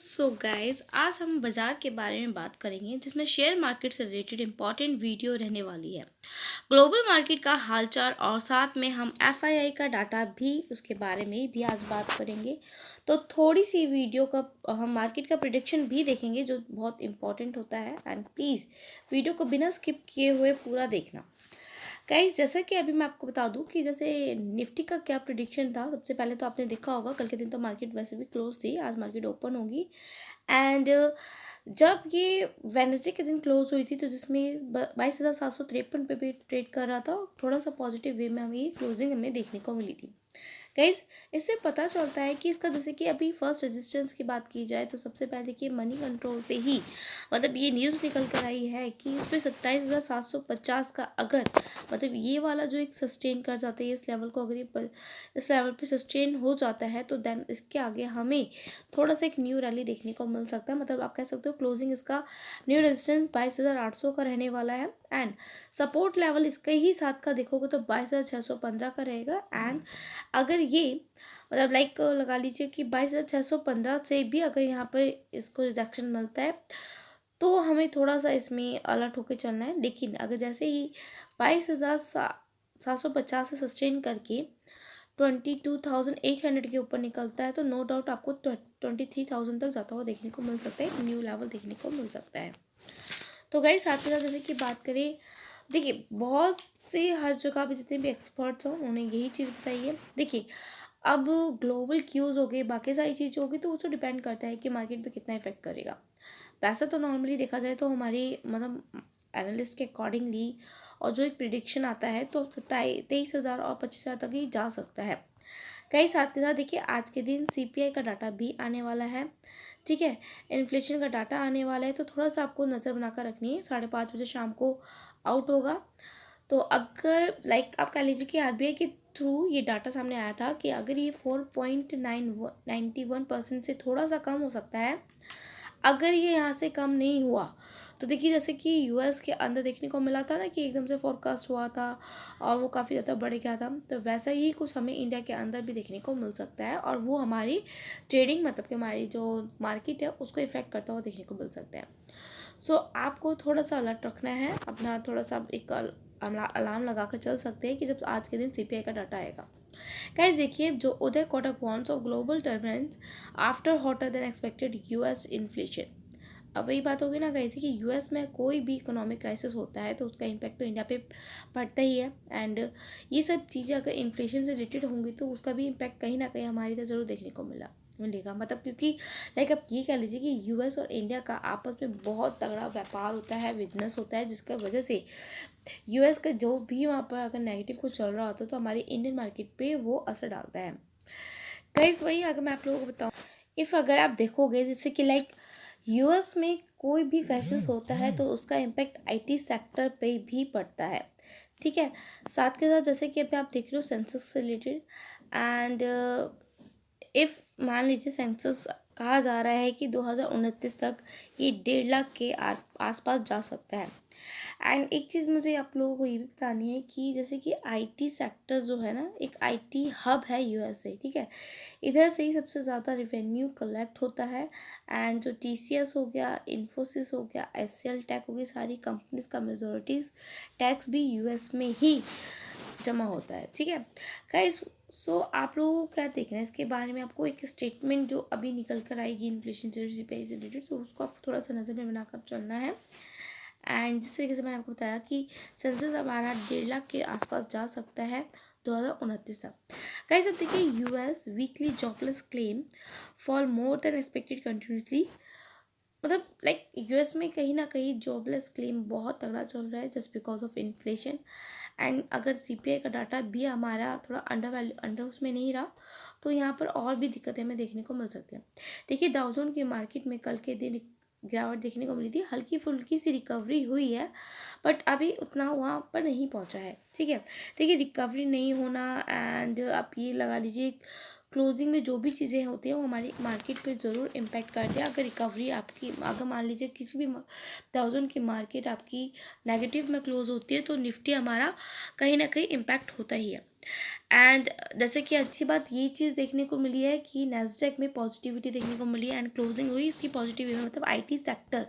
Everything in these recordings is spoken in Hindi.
सो गाइस, आज हम बाज़ार के बारे में बात करेंगे जिसमें शेयर मार्केट से रिलेटेड इंपॉर्टेंट वीडियो रहने वाली है। ग्लोबल मार्केट का हालचाल और साथ में हम एफआईआई का डाटा भी उसके बारे में भी आज बात करेंगे। तो थोड़ी सी वीडियो का हम मार्केट का प्रिडिक्शन भी देखेंगे जो बहुत इंपॉर्टेंट होता है। एंड प्लीज़ वीडियो को बिना स्किप किए हुए पूरा देखना। गाइस, जैसा कि अभी मैं आपको बता दूं कि जैसे निफ्टी का क्या प्रिडिक्शन था। सबसे पहले तो आपने देखा होगा कल के दिन तो मार्केट वैसे भी क्लोज थी, आज मार्केट ओपन होगी। एंड जब ये वेडनेसडे के दिन क्लोज हुई थी तो जिसमें 22,753 पे भी ट्रेड कर रहा था, थोड़ा सा पॉजिटिव वे में हमें ये क्लोजिंग हमें देखने को मिली थी। गाइज, इससे पता चलता है कि इसका जैसे कि अभी फर्स्ट रेजिस्टेंस की बात की जाए तो सबसे पहले देखिए मनी कंट्रोल पे ही मतलब ये न्यूज़ निकल कर आई है कि इस पर 27,750 का अगर मतलब ये वाला जो एक सस्टेन कर जाता है इस लेवल को, अगर ये इस लेवल पे सस्टेन हो जाता है तो देन इसके आगे हमें थोड़ा सा एक न्यू रैली देखने को मिल सकता है। मतलब आप कह सकते हो क्लोजिंग इसका न्यू रेजिस्टेंस 22,800 का रहने वाला है। एंड सपोर्ट लेवल इसके ही साथ का देखोगे तो 22,615 का रहेगा। एंड अगर ये मतलब लाइक लगा लीजिए कि 22,615 से भी अगर यहाँ पे इसको रिजेक्शन मिलता है तो हमें थोड़ा सा इसमें अलर्ट होकर चलना है। लेकिन अगर जैसे ही 22,750 से सस्टेन करके 22,800 के ऊपर निकलता है तो नो डाउट आपको 23,000 तक जाता हुआ देखने को मिल सकता है, एक न्यू लेवल देखने को मिल सकता है। तो गाइस, साथ ही साथ जैसे कि बात करें, देखिए बहुत से हर जगह पे जितने भी एक्सपर्ट्स हैं उन्होंने यही चीज़ बताई है। देखिए, अब ग्लोबल क्यूज़ हो गए, बाकी सारी चीज़ होगी तो उसको डिपेंड करता है कि मार्केट पे कितना इफेक्ट करेगा। वैसे तो नॉर्मली देखा जाए तो हमारी मतलब एनालिस्ट के अकॉर्डिंगली और जो एक प्रिडिक्शन आता है तो 23,000 और 25,000 तक ही जा सकता है। कई साथ के साथ देखिए आज के दिन सीपीआई का डाटा भी आने वाला है, ठीक है। इन्फ्लेशन का डाटा आने वाला है तो थोड़ा सा आपको नज़र बनाकर रखनी है। 5:30 बजे शाम को आउट होगा। तो अगर लाइक आप कह लीजिए कि आरबीआई के थ्रू ये डाटा सामने आया था कि अगर ये 4.91% से थोड़ा सा कम हो सकता है। अगर ये यहाँ से कम नहीं हुआ तो देखिए जैसे कि यूएस के अंदर देखने को मिला था ना कि एकदम से फोरकास्ट हुआ था और वो काफ़ी ज़्यादा बढ़ गया था, तो वैसा ही कुछ हमें इंडिया के अंदर भी देखने को मिल सकता है और वो हमारी ट्रेडिंग मतलब कि हमारी जो मार्केट है उसको इफेक्ट करता हुआ देखने को मिल सकता है। सो आपको थोड़ा सा अलर्ट रखना है अपना, थोड़ा सा एक अलार्म लगा कर चल सकते हैं कि जब आज के दिन सीपीआई का डाटा आएगा। गाइस देखिए, जो Uday Kotak warns of global turbulence after hotter than expected US inflation. अब वही बात होगी ना गाइस कि यूएस में कोई भी इकोनॉमिक क्राइसिस होता है तो उसका इम्पैक्ट तो इंडिया पे पड़ता ही है। एंड ये सब चीज़ें अगर इन्फ्लेशन से रिलेटेड होंगी तो उसका भी इम्पैक्ट कहीं ना कहीं हमारी तरह जरूर देखने को मिलेगा। मतलब क्योंकि लाइक आप ये कह लीजिए कि यूएस और इंडिया का आपस में बहुत तगड़ा व्यापार होता है, बिजनेस होता है, जिसका वजह से यूएस का जो भी वहाँ पर अगर नेगेटिव कुछ चल रहा होता है तो हमारी इंडियन मार्केट पे वो असर डालता है। गाइस वही अगर मैं आप लोगों को बताऊँ, इफ़ अगर आप देखोगे जैसे कि लाइक यूएस में कोई भी क्राइसिस होता है तो उसका इम्पैक्ट आईटी सेक्टर पे भी पड़ता है, ठीक है। साथ के साथ जैसे कि अभी आप देख रहे हो सेंसस से रिलेटेड। एंड इफ़ मान लीजिए सेंसस कहा जा रहा है कि 2029 तक ये 1.5 लाख के आसपास जा सकता है। एंड एक चीज़ मुझे आप लोगों को ये भी बतानी है कि जैसे कि आईटी सेक्टर जो है ना, एक आईटी हब है यूएसए, ठीक है। इधर से ही सबसे ज़्यादा रेवेन्यू कलेक्ट होता है। एंड जो टीसीएस हो गया, इन्फोसिस हो गया, एचसीएल टेक हो गई, सारी कंपनीज का मेजोरिटीज टैक्स भी यूएस में ही जमा होता है, ठीक है। गाइस, सो आप लोगों को क्या देखना है इसके बारे में, आपको एक स्टेटमेंट जो अभी निकल कर आएगी इन्फ्लेशन से रिलेटेड तो उसको आपको थोड़ा सा नज़र में बनाकर चलना है। एंड जिस तरीके से मैंने आपको बताया कि सेंसस हमारा 1.5 लाख के आसपास जा सकता है 2029 तक। गाइस अब देखिए, US weekly jobless claim for more than expected continuously. मतलब लाइक यूएस में कहीं ना कहीं जॉबलेस क्लेम बहुत तगड़ा चल रहा है just because of inflation. And अगर सीपीआई का डाटा भी हमारा थोड़ा अंडर उसमें नहीं रहा तो यहाँ पर और भी दिक्कतें हमें देखने को मिल सकती हैं। देखिए, डाउ जोन्स की मार्केट में कल के दिन गिरावट देखने को मिली थी, हल्की फुल्की सी रिकवरी हुई है बट अभी उतना वहाँ पर नहीं पहुँचा है, ठीक है। देखिए, रिकवरी नहीं होना एंड आप ये लगा लीजिए क्लोजिंग में जो भी चीज़ें होती हैं वो हमारी मार्केट पे ज़रूर इम्पैक्ट करती है। अगर रिकवरी आपकी, अगर मान लीजिए किसी भी 1,000 की मार्केट आपकी नेगेटिव में क्लोज होती है तो निफ्टी हमारा कहीं ना कहीं इम्पैक्ट होता ही है। एंड जैसे कि अच्छी बात ये चीज़ देखने को मिली है कि नैस्डैक में पॉजिटिविटी देखने को मिली है एंड क्लोजिंग हुई इसकी पॉजिटिव में, मतलब आईटी सेक्टर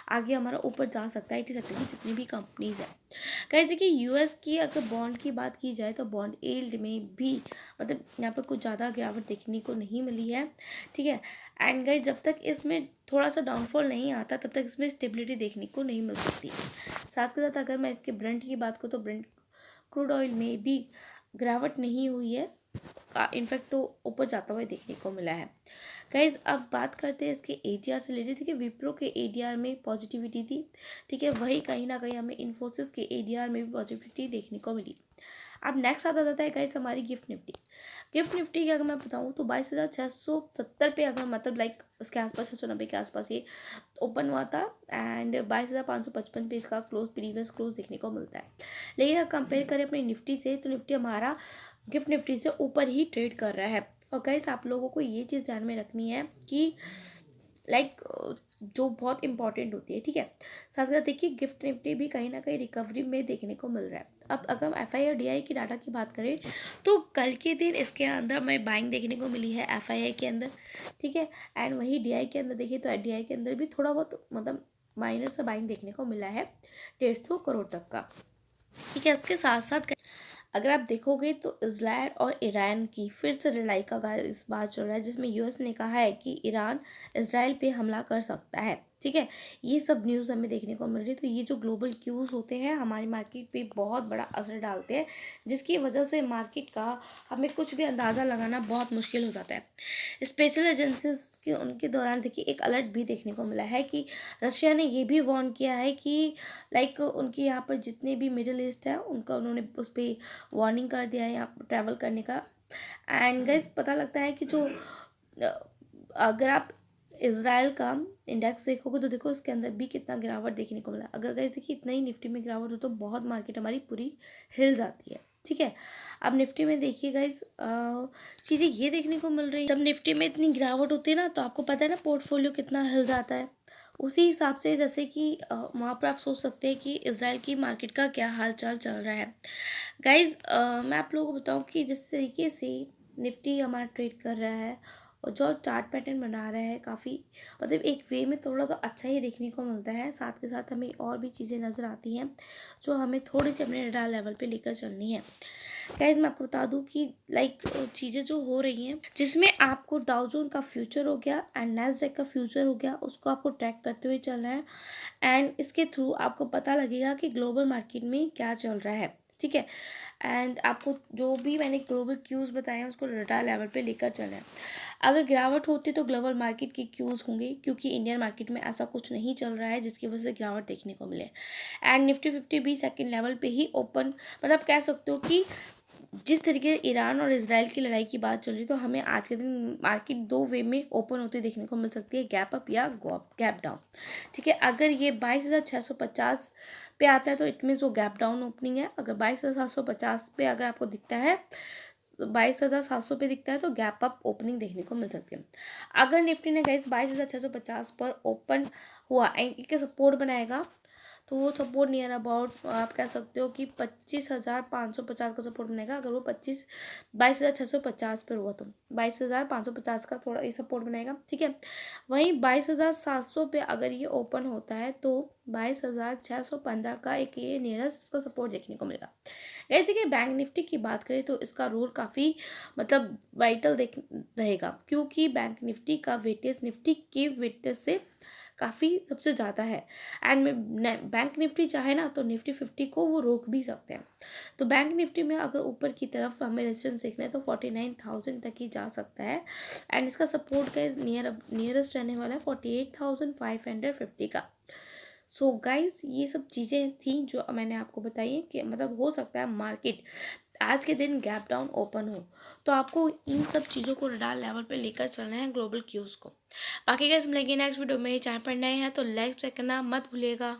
आगे हमारा ऊपर जा सकता है। आईटी सेक्टर की जितनी भी कंपनीज है, कहीं से कि यूएस की अगर बॉन्ड की बात की जाए तो बॉन्ड यील्ड में भी मतलब यहाँ पर कुछ ज़्यादा गिरावट देखने को नहीं मिली है, ठीक है। एंड गाइस जब तक इसमें थोड़ा सा डाउनफॉल नहीं आता तब तक इसमें स्टेबिलिटी देखने को नहीं मिल सकती। साथ के साथ अगर मैं इसके ब्रेंट की बात करूँ तो ब्रेंट क्रूड ऑयल में भी गिरावट नहीं हुई है, इनफैक्ट तो ऊपर जाता हुआ देखने को मिला है। गाइज अब बात करते हैं इसके एडीआर से रिलेटेड। ठीक है, विप्रो के एडीआर में पॉजिटिविटी थी, ठीक है, वही कहीं ना कहीं हमें इन्फोसिस के एडीआर में भी पॉजिटिविटी देखने को मिली। अब नेक्स्ट आता जाता है गाइज हमारी गिफ्ट निफ्टी। गिफ्ट निफ्टी की अगर मैं बताऊँ तो 22,670 पे, अगर मतलब लाइक उसके आसपास 690 के आसपास ये ओपन हुआ था एंड 22,555 पे इसका प्रीवियस क्लोज देखने को मिलता है। लेकिन अगर कंपेयर करें अपनी निफ्टी से तो निफ्टी हमारा गिफ्ट निफ्टी से ऊपर ही ट्रेड कर रहा है। और गाइस आप लोगों को ये चीज़ ध्यान में रखनी है कि लाइक जो बहुत इंपॉर्टेंट होती है, ठीक है। साथ साथ देखिए गिफ्ट निफ्टी भी कहीं ना कहीं रिकवरी में देखने को मिल रहा है। अब अगर हम एफआई और डीआई की डाटा की बात करें तो कल के दिन इसके अंदर हमें बाइंग देखने को मिली है एफआईआई के अंदर, ठीक है। एंड वही डीआई के अंदर देखिए तो डीआई के अंदर भी थोड़ा बहुत मतलब माइनर सा बाइंग देखने को मिला है 150 करोड़ तक का, ठीक है। इसके साथ साथ अगर आप देखोगे तो इजराइल और ईरान की फिर से लड़ाई का इस बात चल रहा है, जिसमें यूएस ने कहा है कि ईरान इजराइल पे हमला कर सकता है, ठीक है। ये सब न्यूज़ हमें देखने को मिल रही है। तो ये जो ग्लोबल क्यूज़ होते हैं हमारी मार्केट पे बहुत बड़ा असर डालते हैं, जिसकी वजह से मार्केट का हमें कुछ भी अंदाज़ा लगाना बहुत मुश्किल हो जाता है। स्पेशल एजेंसीज के उनके दौरान देखिए एक अलर्ट भी देखने को मिला है कि रशिया ने ये भी वार्न किया है कि लाइक उनके यहाँ पर जितने भी मिडिल ईस्ट है उनका उन्होंने उस पर वार्निंग कर दिया है यहाँ पर ट्रैवल करने का। एंड गाइस पता लगता है कि जो अगर आप इसराइल का इंडेक्स देखोगे तो देखो उसके अंदर भी कितना गिरावट देखने को मिला। अगर गाइस देखिए इतना ही निफ्टी में गिरावट हो तो बहुत मार्केट हमारी पूरी हिल जाती है, ठीक है। अब निफ्टी में देखिए गाइस चीज़ें ये देखने को मिल रही है, जब निफ्टी में इतनी गिरावट होती है ना तो आपको पता है ना पोर्टफोलियो कितना हिल जाता है। उसी हिसाब से जैसे कि वहाँ पर आप सोच सकते हैं कि इसराइल की मार्केट का क्या हाल चाल चल रहा है। गाइज मैं आप लोगों को बताऊँ कि जिस तरीके से निफ्टी हमारा ट्रेड कर रहा है और जो चार्ट पैटर्न बना रहा है काफ़ी मतलब एक वे में थोड़ा तो अच्छा ही देखने को मिलता है। साथ के साथ हमें और भी चीज़ें नज़र आती हैं जो हमें थोड़ी सी अपने रडार लेवल पे लेकर चलनी है। गाइज मैं आपको बता दूं कि लाइक चीज़ें जो हो रही हैं जिसमें आपको डाउ जोन का फ्यूचर हो गया एंड नैस्डैक का फ्यूचर हो गया, उसको आपको ट्रैक करते हुए चलना है। एंड इसके थ्रू आपको पता लगेगा कि ग्लोबल मार्केट में क्या चल रहा है, ठीक है। एंड आपको जो भी मैंने ग्लोबल क्यूज़ बताए हैं उसको रडार लेवल पे लेकर चलना है। अगर गिरावट होती तो ग्लोबल मार्केट के क्यूज़ होंगे, क्योंकि इंडियन मार्केट में ऐसा कुछ नहीं चल रहा है जिसकी वजह से गिरावट देखने को मिले। एंड निफ्टी 50 भी सेकंड लेवल पे ही ओपन, मतलब कह सकते हो कि जिस तरीके से ईरान और इजराइल की लड़ाई की बात चल रही है तो हमें आज के दिन मार्केट दो वे में ओपन होते देखने को मिल सकती है, गैप अप या गैप डाउन, ठीक है। अगर ये 22,650 पे आता है तो इट मीन्स वो गैप डाउन ओपनिंग है। अगर 22,750 पे अगर आपको दिखता है 22,700 पे दिखता है तो गैप अप ओपनिंग देखने को मिल सकती है। अगर निफ्टी ने गाइस 22,650 पर ओपन हुआ एंड के सपोर्ट बनाएगा तो वो सपोर्ट नियर अबाउट आप कह सकते हो कि 25,550 का सपोर्ट बनेगा। अगर वो 22,650 पर हुआ तो 22,550 का थोड़ा ये सपोर्ट बनाएगा, ठीक है। वहीं 22,700 पे अगर ये ओपन होता है तो 22,615 का एक ये नियरेस्ट इसका सपोर्ट देखने को मिलेगा। जैसे कि बैंक निफ्टी की बात करें तो इसका रोल काफ़ी मतलब वाइटल देख रहेगा, क्योंकि बैंक निफ्टी का वेटेज निफ्टी के वेटेज से काफ़ी सबसे ज़्यादा है। एंड बैंक निफ्टी चाहे ना तो निफ्टी 50 को वो रोक भी सकते हैं। तो बैंक निफ्टी में अगर ऊपर की तरफ हमें रेजिस्टेंस देखना है तो 49,000 तक ही जा सकता है। एंड इसका सपोर्ट का नियरेस्ट रहने वाला है 48,550 का। सो गाइज ये सब चीज़ें थी जो मैंने आपको बताई है कि मतलब हो सकता है मार्केट आज के दिन गैप डाउन ओपन हो, तो आपको इन सब चीज़ों को रडार लेवल पे लेकर चलना है ग्लोबल क्यूज़ को। बाकी गाइस मिलेंगे नेक्स्ट वीडियो में। चैनल पर नए हैं तो लाइक करना मत भूलिएगा।